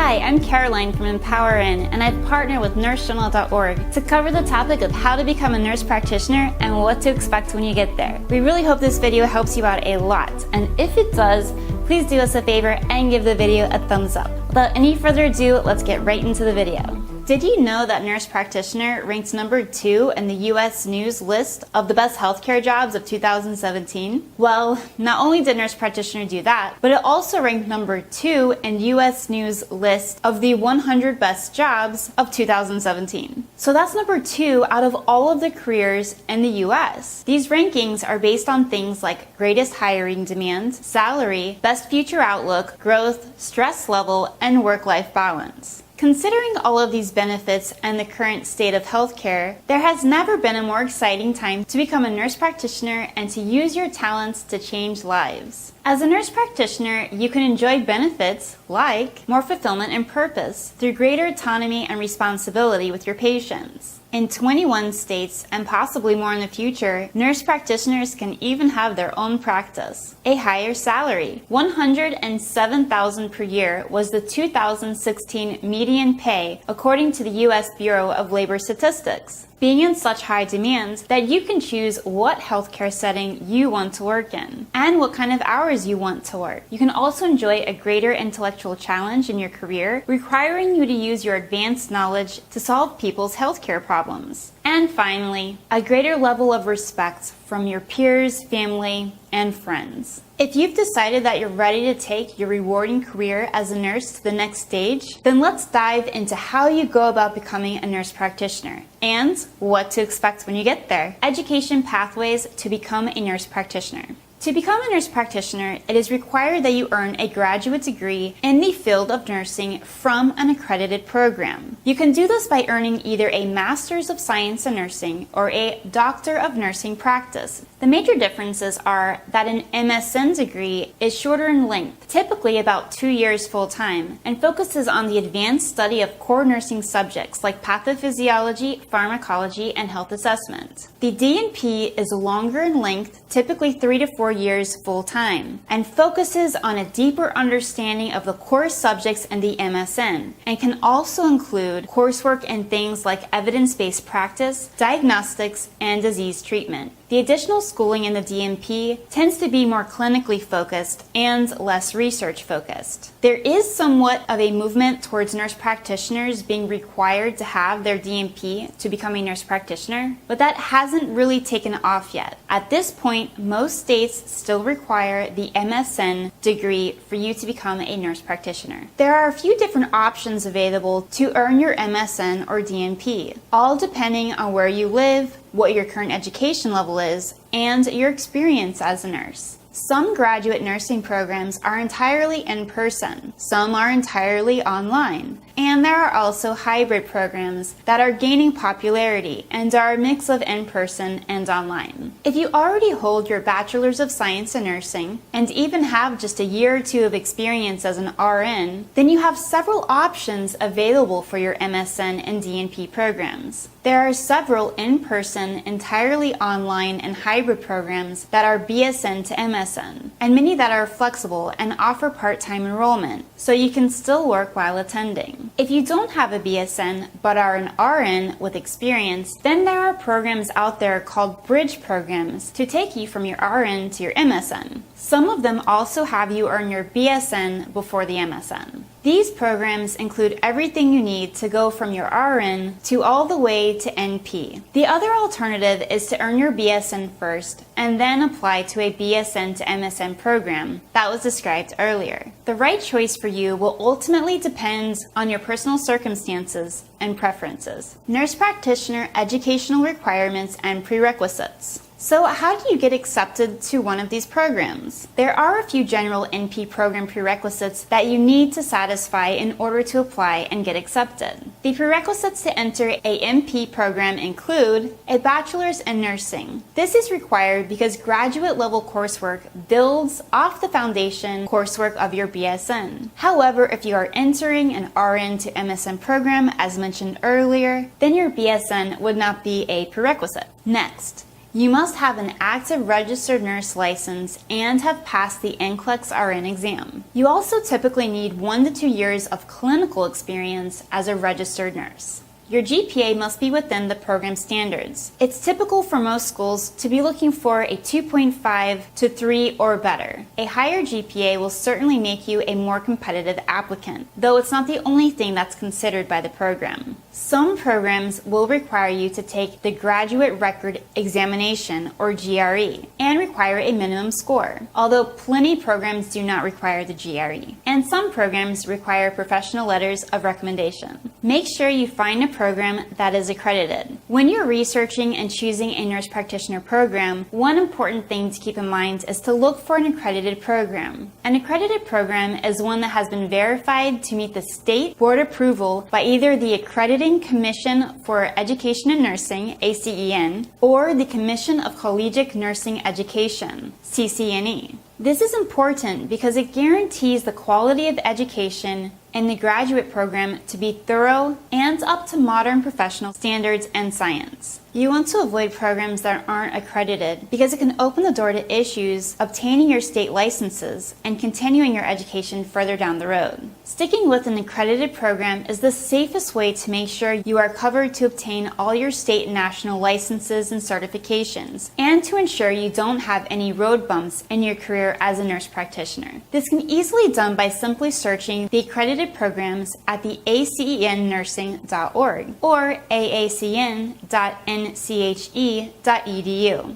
Hi, I'm Caroline from EmpowerIn, and I've partnered with nursejournal.org to cover the topic of how to become a nurse practitioner and what to expect when you get there. We really hope this video helps you out a lot, and if it does, please do us a favor and give the video a thumbs up. Without any further ado, let's get right into the video. Did you know that nurse practitioner ranked number 2 in the US News list of the best healthcare jobs of 2017? Well, not only did nurse practitioner do that, but it also ranked number 2 in US News list of the 100 best jobs of 2017. So that's number 2 out of all of the careers in the US. These rankings are based on things like greatest hiring demand, salary, best future outlook, growth, stress level, and work-life balance. Considering all of these benefits and the current state of healthcare, there has never been a more exciting time to become a nurse practitioner and to use your talents to change lives. As a nurse practitioner, you can enjoy benefits like more fulfillment and purpose through greater autonomy and responsibility with your patients. In 21 states, and possibly more in the future, nurse practitioners can even have their own practice. A higher salary. $107,000 per year was the 2016 median pay, according to the U.S. Bureau of Labor Statistics. Being in such high demand that you can choose what healthcare setting you want to work in and what kind of hours you want to work. You can also enjoy a greater intellectual challenge in your career, requiring you to use your advanced knowledge to solve people's healthcare problems. And finally, a greater level of respect from your peers, family, and friends. If you've decided that you're ready to take your rewarding career as a nurse to the next stage, then let's dive into how you go about becoming a nurse practitioner and what to expect when you get there. Education pathways to become a nurse practitioner. To become a nurse practitioner, it is required that you earn a graduate degree in the field of nursing from an accredited program. You can do this by earning either a Master's of Science in Nursing or a Doctor of Nursing Practice. The major differences are that an MSN degree is shorter in length, typically about 2 years full-time, and focuses on the advanced study of core nursing subjects like pathophysiology, pharmacology, and health assessment. The DNP is longer in length, typically 3 to 4 years full-time, and focuses on a deeper understanding of the core subjects in the MSN, and can also include coursework in things like evidence-based practice, diagnostics, and disease treatment. The additional schooling in the DNP tends to be more clinically focused and less research focused. There is somewhat of a movement towards nurse practitioners being required to have their DNP to become a nurse practitioner, but that hasn't really taken off yet. At this point, most states still require the MSN degree for you to become a nurse practitioner. There are a few different options available to earn your MSN or DNP, all depending on where you live, what your current education level is, and your experience as a nurse. Some graduate nursing programs are entirely in person, some are entirely online, and there are also hybrid programs that are gaining popularity and are a mix of in-person and online. If you already hold your Bachelor's of Science in Nursing and even have just a year or two of experience as an RN, then you have several options available for your MSN and DNP programs. There are several in-person, entirely online, and hybrid programs that are BSN to MSN, and many that are flexible and offer part-time enrollment, so you can still work while attending. If you don't have a BSN but are an RN with experience, then there are programs out there called bridge programs to take you from your RN to your MSN. Some of them also have you earn your BSN before the MSN. These programs include everything you need to go from your RN to all the way to NP. The other alternative is to earn your BSN first and then apply to a BSN to MSN program that was described earlier. The right choice for you will ultimately depend on your personal circumstances and preferences. Nurse practitioner educational requirements and prerequisites. So how do you get accepted to one of these programs? There are a few general NP program prerequisites that you need to satisfy in order to apply and get accepted. The prerequisites to enter a NP program include a bachelor's in nursing. This is required because graduate level coursework builds off the foundation coursework of your BSN. However, if you are entering an RN to MSN program, as mentioned earlier, then your BSN would not be a prerequisite. Next, You must have an active registered nurse license and have passed the NCLEX RN exam. You also typically need 1 to 2 years of clinical experience as a registered nurse. Your GPA must be within the program standards. It's typical for most schools to be looking for a 2.5 to 3 or better. A higher GPA will certainly make you a more competitive applicant, though it's not the only thing that's considered by the program. Some programs will require you to take the Graduate Record Examination, or GRE, and require a minimum score, although plenty programs do not require the GRE, and some programs require professional letters of recommendation. Make sure you find a program that is accredited. When you're researching and choosing a nurse practitioner program, one important thing to keep in mind is to look for an accredited program. An accredited program is one that has been verified to meet the state board approval by either the Accrediting Commission for Education in Nursing, ACEN, or the Commission of Collegiate Nursing Education, CCNE. This is important because it guarantees the quality of education in the graduate program to be thorough and up to modern professional standards and science. You want to avoid programs that aren't accredited because it can open the door to issues obtaining your state licenses and continuing your education further down the road. Sticking with an accredited program is the safest way to make sure you are covered to obtain all your state and national licenses and certifications, and to ensure you don't have any road bumps in your career as a nurse practitioner. This can easily be done by simply searching the accredited programs at the acennursing.org or aacn.nche.edu,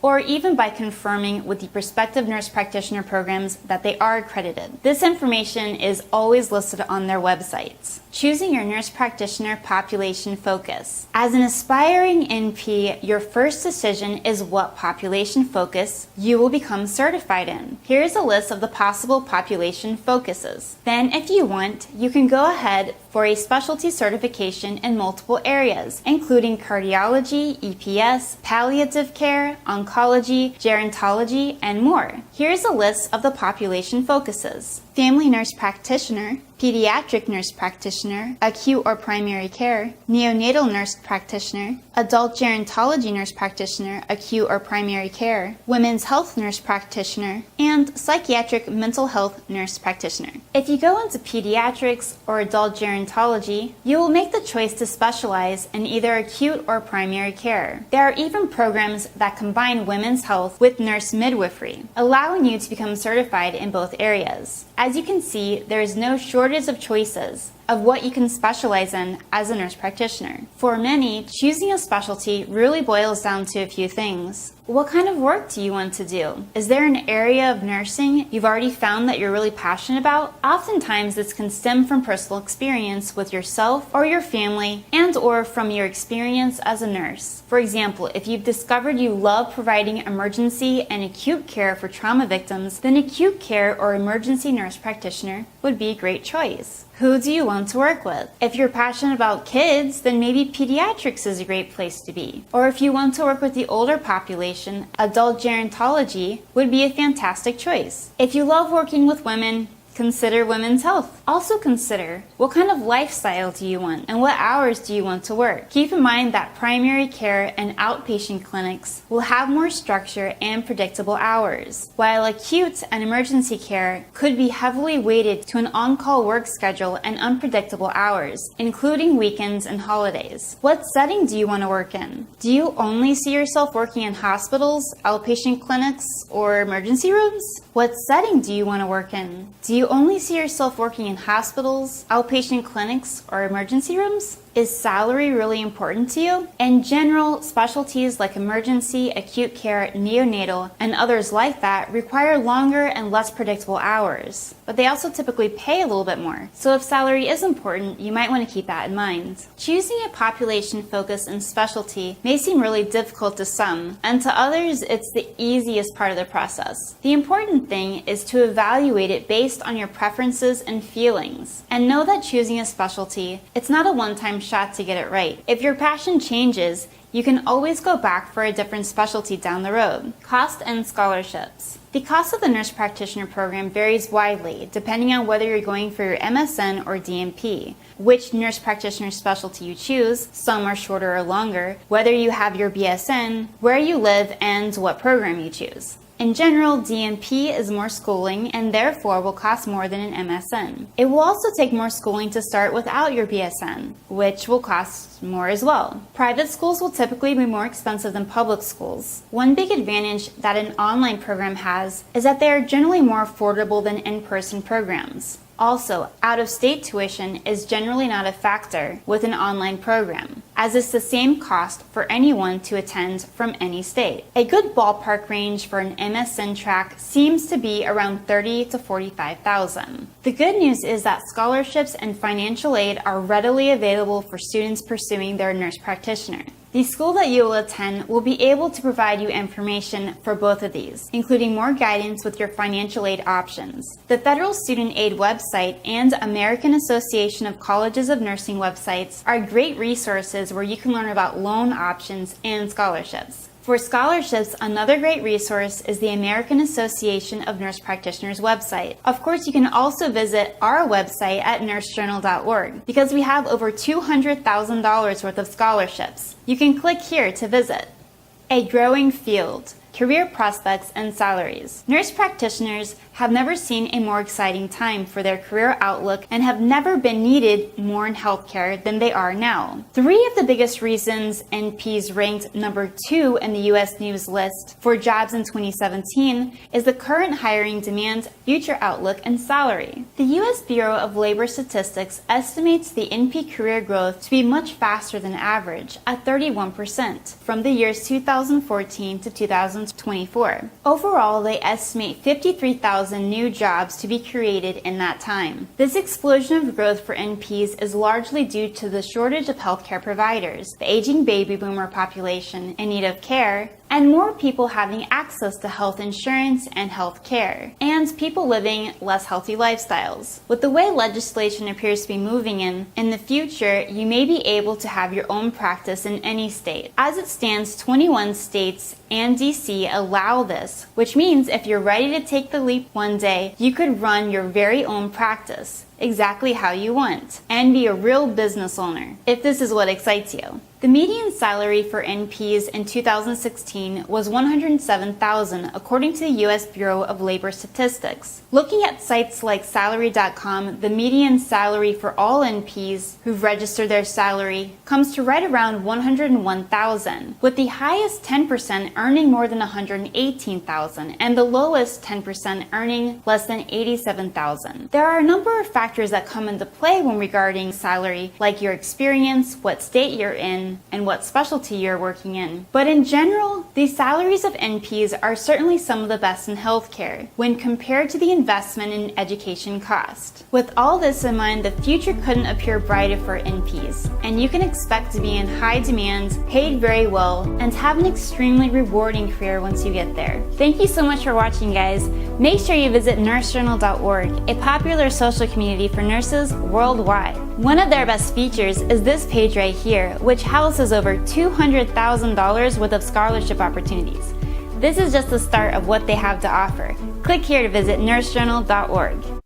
or even by confirming with the prospective nurse practitioner programs that they are accredited. This information is always listed on their websites. Choosing your nurse practitioner population focus. As an aspiring NP, your first decision is what population focus you will become certified in. Here's a list of the possible population focuses. Then, if you want, you can go ahead for a specialty certification in multiple areas, including cardiology, EPS, palliative care, oncology, gerontology, and more. Here's a list of the population focuses: family nurse practitioner, pediatric nurse practitioner, acute or primary care, neonatal nurse practitioner, adult gerontology nurse practitioner, acute or primary care, women's health nurse practitioner, and psychiatric mental health nurse practitioner. If you go into pediatrics or adult gerontology, you will make the choice to specialize in either acute or primary care. There are even programs that combine women's health with nurse midwifery, allowing you to become certified in both areas. As you can see, there is no shortage of choices of what you can specialize in as a nurse practitioner. For many, choosing a specialty really boils down to a few things. What kind of work do you want to do? Is there an area of nursing you've already found that you're really passionate about? Oftentimes, this can stem from personal experience with yourself or your family, and or from your experience as a nurse. For example, if you've discovered you love providing emergency and acute care for trauma victims, then acute care or emergency nurse practitioner would be a great choice. Who do you want to work with? If you're passionate about kids, then maybe pediatrics is a great place to be. Or if you want to work with the older population, adult gerontology would be a fantastic choice. If you love working with women, consider women's health. Also consider what kind of lifestyle do you want and what hours do you want to work. Keep in mind that primary care and outpatient clinics will have more structure and predictable hours, while acute and emergency care could be heavily weighted to an on-call work schedule and unpredictable hours, including weekends and holidays. What setting do you want to work in? Do you only see yourself working in hospitals, outpatient clinics, or emergency rooms? What setting do you want to work in? Do you only see yourself working in hospitals, outpatient clinics, or emergency rooms? Is salary really important to you? In general, specialties like emergency, acute care, neonatal, and others like that require longer and less predictable hours, but they also typically pay a little bit more. So if salary is important, you might want to keep that in mind. Choosing a population focus and specialty may seem really difficult to some, and to others, it's the easiest part of the process. The important thing is to evaluate it based on your preferences and feelings, and know that choosing a specialty, it's not a one-time shot to get it right. If your passion changes, you can always go back for a different specialty down the road. Cost and scholarships. The cost of the nurse practitioner program varies widely depending on whether you're going for your MSN or DNP, which nurse practitioner specialty you choose, some are shorter or longer, whether you have your BSN, where you live, and what program you choose. In general, DNP is more schooling and therefore will cost more than an MSN. It will also take more schooling to start without your BSN, which will cost more as well. Private schools will typically be more expensive than public schools. One big advantage that an online program has is that they are generally more affordable than in-person programs. Also, out-of-state tuition is generally not a factor with an online program, as it's the same cost for anyone to attend from any state. A good ballpark range for an MSN track seems to be around $30,000 to $45,000. The good news is that scholarships and financial aid are readily available for students pursuing their nurse practitioner. The school that you will attend will be able to provide you information for both of these, including more guidance with your financial aid options. The Federal Student Aid website and American Association of Colleges of Nursing websites are great resources where you can learn about loan options and scholarships. For scholarships, another great resource is the American Association of Nurse Practitioners website. Of course, you can also visit our website at nursejournal.org because we have over $200,000 worth of scholarships. You can click here to visit. A growing field. Career prospects and salaries. Nurse practitioners have never seen a more exciting time for their career outlook and have never been needed more in healthcare than they are now. 3 of the biggest reasons NPs ranked number 2 in the US News list for jobs in 2017 is the current hiring demand, future outlook, and salary. The US Bureau of Labor Statistics estimates the NP career growth to be much faster than average at 31% from the years 2014 to 2024. Overall, they estimate 53,000 new jobs to be created in that time. This explosion of growth for NPs is largely due to the shortage of healthcare providers, the aging baby boomer population in need of care, and more people having access to health insurance and health care, and people living less healthy lifestyles. With the way legislation appears to be moving in the future, you may be able to have your own practice in any state. As it stands, 21 states and DC allow this, which means if you're ready to take the leap one day, you could run your very own practice exactly how you want and be a real business owner, if this is what excites you. The median salary for NPs in 2016 was $107,000 according to the US Bureau of Labor Statistics. Looking at sites like salary.com, the median salary for all NPs who've registered their salary comes to right around $101,000, with the highest 10% earning more than $118,000 and the lowest 10% earning less than $87,000. There are a number of factors that come into play when regarding salary, like your experience, what state you're in, and what specialty you're working in. But in general, the salaries of NPs are certainly some of the best in healthcare when compared to the investment in education cost. With all this in mind, the future couldn't appear brighter for NPs, and you can expect to be in high demand, paid very well, and have an extremely rewarding career once you get there. Thank you so much for watching, guys. Make sure you visit nursejournal.org, a popular social community for nurses worldwide. One of their best features is this page right here, which houses over $200,000 worth of scholarship opportunities. This is just the start of what they have to offer. Click here to visit nursejournal.org.